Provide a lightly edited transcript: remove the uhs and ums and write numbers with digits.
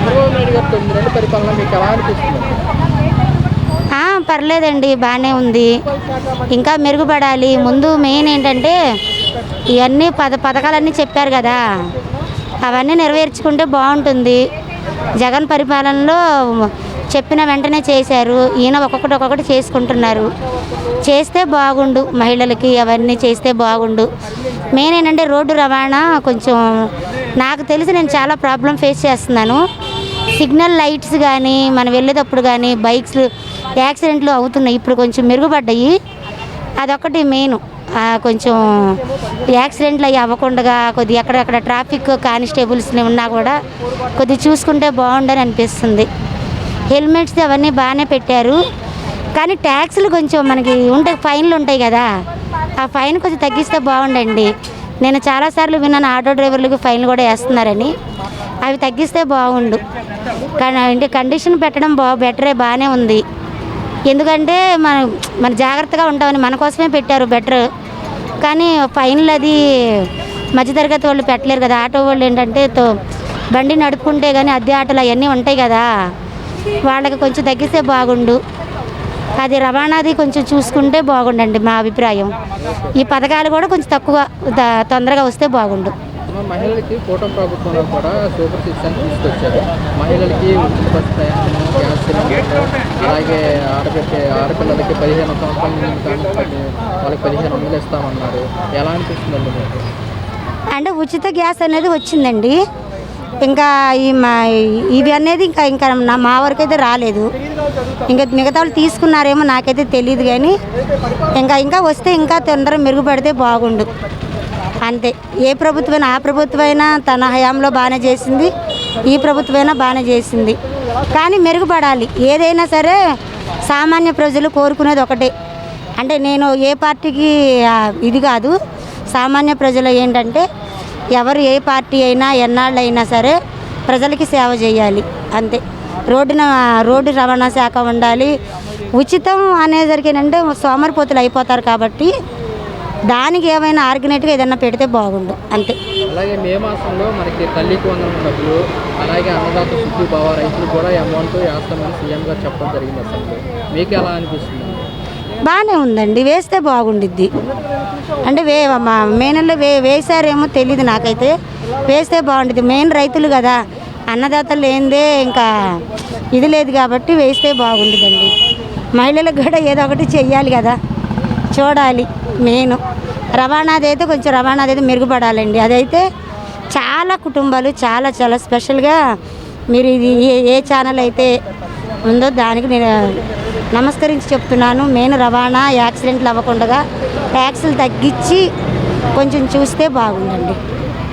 చంద్రబాబు నాయుడు గారి 9 నెలల పరిపాలన మీకు ఎలా అనిపిస్తుంది? పర్లేదండి, బాగానే ఉంది. ఇంకా మెరుగుపడాలి. ముందు మెయిన్ ఏంటంటే ఇవన్నీ పథకాలన్నీ చెప్పారు కదా, అవన్నీ నెరవేర్చుకుంటే బాగుంటుంది. జగన్ పరిపాలనలో చెప్పిన వెంటనే చేశారు. ఈయన ఒక్కొక్కటి చేసుకుంటున్నారు. చేస్తే బాగుండు, మహిళలకి అవన్నీ చేస్తే బాగుండు. మెయిన్ ఏంటంటే రోడ్డు రవాణా కొంచెం నాకు తెలిసి నేను చాలా ప్రాబ్లం ఫేస్ చేస్తున్నాను. సిగ్నల్ లైట్స్ కానీ మనం వెళ్ళేటప్పుడు కానీ బైక్స్ యాక్సిడెంట్లు అవుతున్నాయి. ఇప్పుడు కొంచెం మెరుగుపడ్డాయి. అదొకటి మెయిన్. కొంచెం యాక్సిడెంట్లు అవి అవ్వకుండా కొద్దిగా ఎక్కడెక్కడ ట్రాఫిక్ కానిస్టేబుల్స్ ఉన్నా కూడా కొద్దిగా చూసుకుంటే బాగుండని అనిపిస్తుంది. హెల్మెట్స్ అవన్నీ బాగానే పెట్టారు. కానీ ట్యాక్సులు కొంచెం మనకి ఫైన్లు ఉంటాయి కదా, ఆ ఫైన్ కొంచెం తగ్గిస్తే బాగుండండి. నేను చాలాసార్లు విన్నాను ఆటో డ్రైవర్లకు ఫైన్లు కూడా వేస్తున్నారని. అవి తగ్గిస్తే బాగుండు. కానీ కండిషన్ పెట్టడం బెటరే, బాగానే ఉంది. ఎందుకంటే మన జాగ్రత్తగా ఉంటామని మన కోసమే పెట్టారు బెటర్. కానీ ఫైన్లు అది మధ్యతరగతి వాళ్ళు పెట్టలేరు కదా. ఆటో వాళ్ళు ఏంటంటే బండి నడుపుకుంటే కానీ అద్దె ఆటోలు అవన్నీ ఉంటాయి కదా, వాళ్ళకి కొంచెం తగ్గిస్తే బాగుండు. అది రవాణాది కొంచెం చూసుకుంటే బాగుండండి మా అభిప్రాయం. ఈ పథకాలు కూడా కొంచెం తొందరగా వస్తే బాగుండు. మహిళలకి కూటమి ప్రభుత్వంలో కూడా సూపర్ సిక్స్ అని తీసుకొచ్చారు. మహిళలకి ఉచిత బస్సు ప్రయాణం, గ్యాస్ సిలిండర్, అలాగే ఆడపిల్లలకి 15 సంవత్సరాల కానీ వాళ్ళకి 1500 ఇస్తామన్నారు. ఎలా అనిపిస్తుందండి మీకు? అంటే ఉచిత గ్యాస్ అనేది వచ్చిందండి. ఇంకా ఇవి అనేది ఇంకా మా వరకు అయితే రాలేదు. ఇంకా మిగతా వాళ్ళు తీసుకున్నారేమో నాకైతే తెలియదు. కానీ ఇంకా వస్తే ఇంకా తొందరగా మెరుగుపడితే బాగుండు అంతే. ఏ ప్రభుత్వమైనా ఆ ప్రభుత్వమైనా తన హయాంలో బాగానే చేసింది, ఈ ప్రభుత్వమైనా బాగానే చేసింది. కానీ మెరుగుపడాలి. ఏదైనా సరే సామాన్య ప్రజలు కోరుకునేది ఒకటే. అంటే నేను ఏ పార్టీకి ఇది కాదు, సామాన్య ప్రజలు ఏంటంటే ఎవరు ఏ పార్టీ అయినా ఎన్నాళ్ళు అయినా సరే ప్రజలకి సేవ చేయాలి అంతే. రోడ్డు రవాణా శాఖ ఉండాలి. ఉచితం అనేసరికి ఏంటంటే సోమరిపోతులు అయిపోతారు కాబట్టి దానికి ఏమైనా ఆర్గనైట్గా ఏదైనా పెడితే బాగుండు అంతే. అలాగే మే మాసంలో మనకి తల్లికి వందనం డబ్బులు, అలాగే అన్నదాత సుఖీభావ రైతులు కూడా అమౌంట్ వేస్తామని సీఎం గారు చెప్పడం జరిగింది. అసలు మీకు ఎలా అనిపిస్తుంది? బాగానే ఉందండి, వేస్తే బాగుండిద్ది. అంటే మే నెలలో వేసారేమో తెలియదు నాకైతే. వేస్తే బాగుంటుంది. మెయిన్ రైతులు కదా, అన్నదాతలు లేనిదే ఇంకా ఇది లేదు కాబట్టి వేస్తే బాగుంటుందండి. మహిళలకు కూడా ఏదో ఒకటి చెయ్యాలి కదా, చూడాలి. మెయిన్ రవాణాది అయితే మెరుగుపడాలండి. అదైతే చాలా కుటుంబాలు చాలా చాలా స్పెషల్గా మీరు ఇది ఏ ఛానల్ అయితే ఉందో దానికి నేను నమస్కరించి చెప్తున్నాను. మెయిన్ రవాణా యాక్సిడెంట్లు అవ్వకుండా ట్యాక్సులు తగ్గించి కొంచెం చూస్తే బాగుందండి.